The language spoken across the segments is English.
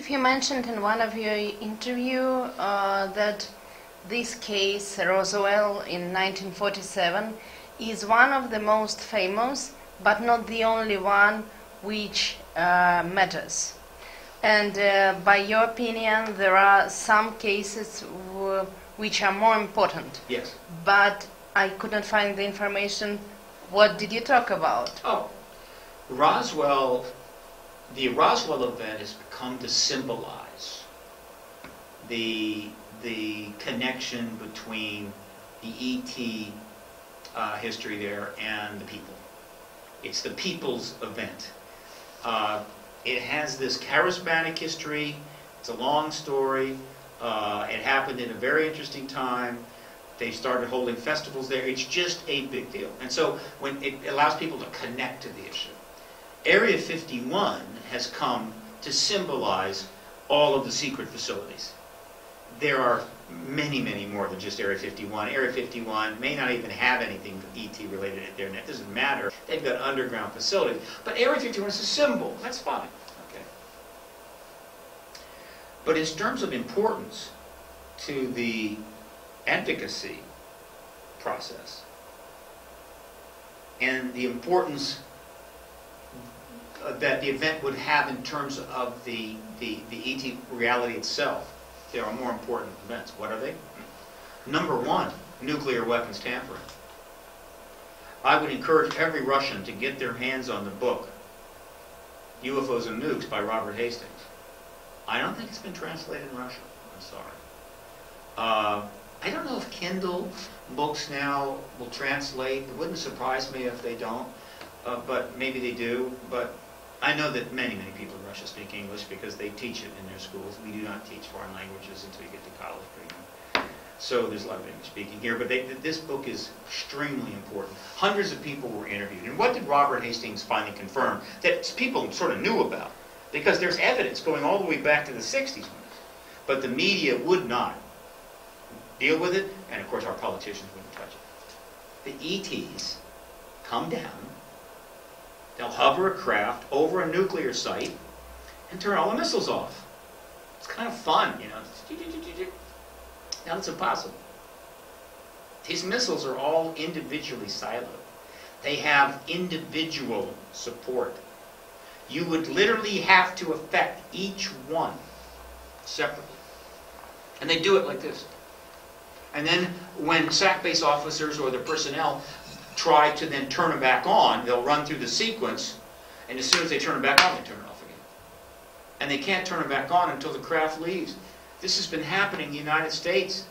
Steve, you mentioned in one of your interview that this case, Roswell in 1947, is one of the most famous, but not the only one which matters. And by your opinion, there are some cases which are more important. Yes. But I couldn't find the information. What did you talk about? Oh, Roswell, the Roswell event has come to symbolize the connection between the ET history there and the people. It's the people's event. It has this charismatic history. It's a long story. It happened in a very interesting time. They started holding festivals there. It's just a big deal. And so when it allows people to connect to the issue. Area 51 has come to symbolize all of the secret facilities. There are many, many more than just Area 51. Area 51 may not even have anything ET related there, and it doesn't matter. They've got underground facilities. But Area 51 is a symbol. That's fine. Okay. But in terms of importance to the advocacy process and the importance that the event would have in terms of the ET reality itself, there are more important events. What are they? Number one, nuclear weapons tampering. I would encourage every Russian to get their hands on the book, UFOs and Nukes by Robert Hastings. I don't think it's been translated in Russian. I'm sorry. I don't know if Kindle books now will translate. It wouldn't surprise me if they don't, but maybe they do. But I know that many, many people in Russia speak English because they teach it in their schools. We do not teach foreign languages until you get to college, pretty much. So there's a lot of English speaking here. But this book is extremely important. Hundreds of people were interviewed. And what did Robert Hastings finally confirm that people sort of knew about? Because there's evidence going all the way back to the 60s. But the media would not deal with it, and of course our politicians wouldn't touch it. The ETs come down, they'll hover a craft over a nuclear site and turn all the missiles off. It's kind of fun, you know. Now it's impossible. These missiles are all individually siloed. They have individual support. You would literally have to affect each one separately. And they do it like this. And then when SAC base officers or the personnel try to then turn them back on, they'll run through the sequence, and as soon as they turn them back on, they turn it off again. And they can't turn them back on until the craft leaves. This has been happening in the United States.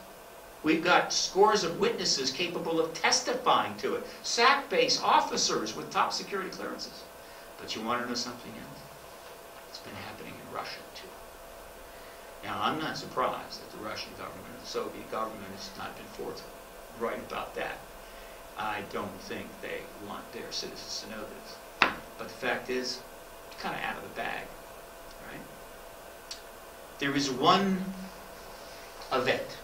We've got scores of witnesses capable of testifying to it. SAC base officers with top security clearances. But you want to know something else? It's been happening in Russia too. Now, I'm not surprised that the Russian government, the Soviet government, has not been forthright about that. I don't think they want their citizens to know this. But the fact is, it's kind of out of the bag, right? There is one event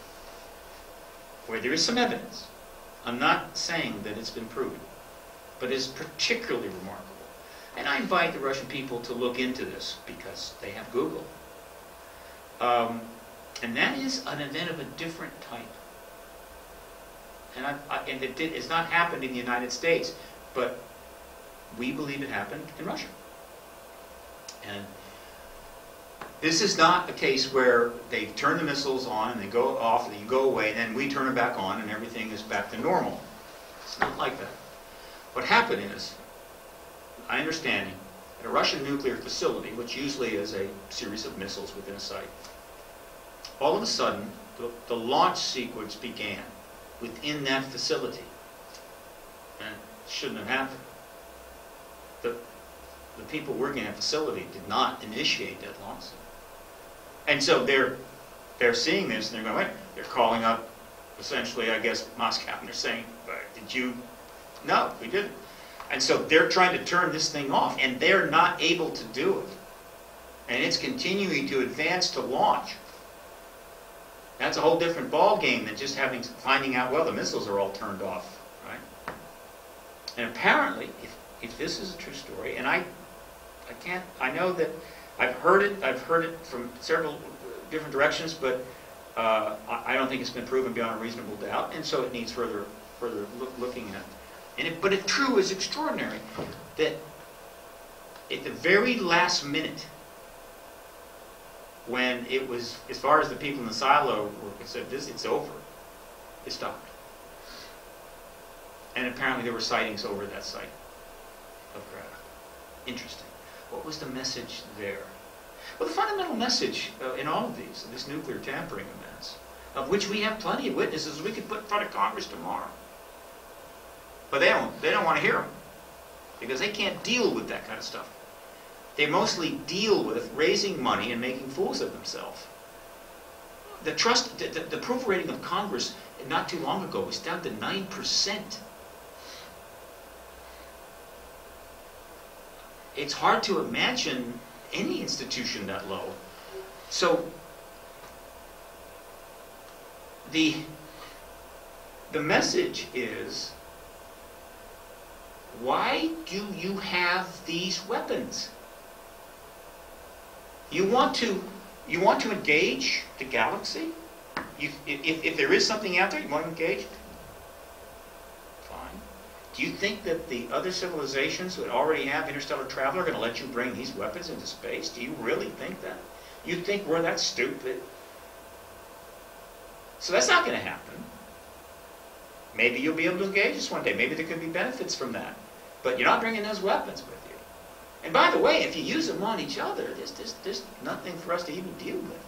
where there is some evidence. I'm not saying that it's been proven, but it's particularly remarkable. And I invite the Russian people to look into this because they have Google. And that is an event of a different type. And it's not happened in the United States, but we believe it happened in Russia. And this is not a case where they turn the missiles on and they go off and you go away, and then we turn them back on and everything is back to normal. It's not like that. What happened is, my understanding, at a Russian nuclear facility, which usually is a series of missiles within a site, all of a sudden, the launch sequence began within that facility. And it shouldn't have happened. The people working at the facility did not initiate that launch sequence. And so they're seeing this, and they're going, wait, they're calling up, essentially, I guess, Moscow, and they're saying, did you? No, we didn't. And so they're trying to turn this thing off, and they're not able to do it. And it's continuing to advance to launch. That's a whole different ball game than just finding out, well, the missiles are all turned off, right? And apparently, if this is a true story, and I know that I've heard it from several different directions, but I don't think it's been proven beyond a reasonable doubt, and so it needs further looking at. But it true is extraordinary that at the very last minute, when it was, as far as the people in the silo said, it's over, it stopped. And apparently there were sightings over that site of craft. Interesting. What was the message there? Well, the fundamental message in all of these nuclear tampering events, of which we have plenty of witnesses we could put in front of Congress tomorrow. But they don't want to hear them, because they can't deal with that kind of stuff. They mostly deal with raising money and making fools of themselves. The approval rating of Congress not too long ago was down to 9%. It's hard to imagine any institution that low. So the message is, why do you have these weapons? You want to engage the galaxy? If there is something out there you want to engage, fine. Do you think that the other civilizations that already have interstellar travel are going to let you bring these weapons into space? Do you really think that? You think we're that stupid? So that's not going to happen. Maybe you'll be able to engage us one day. Maybe there could be benefits from that. But you're not bringing those weapons with you. And by the way, if you use them on each other, there's nothing for us to even deal with.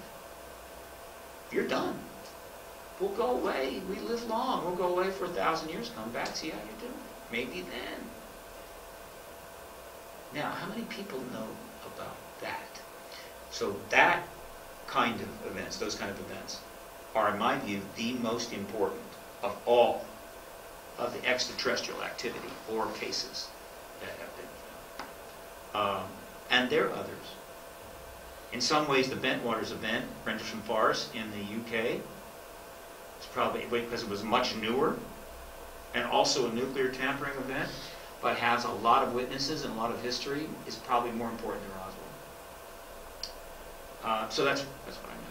You're done. We'll go away. We live long. We'll go away for 1,000 years, come back, see how you're doing. Maybe then. Now, how many people know about that? So that kind of events, those kind of events, are, in my view, the most important of all of the extraterrestrial activity or cases that have been found. And there are others. In some ways, the Bentwaters event, Rendlesham Forest in the UK, it's probably because it was much newer, and also a nuclear tampering event, but has a lot of witnesses and a lot of history, is probably more important than Roswell. So that's what I meant.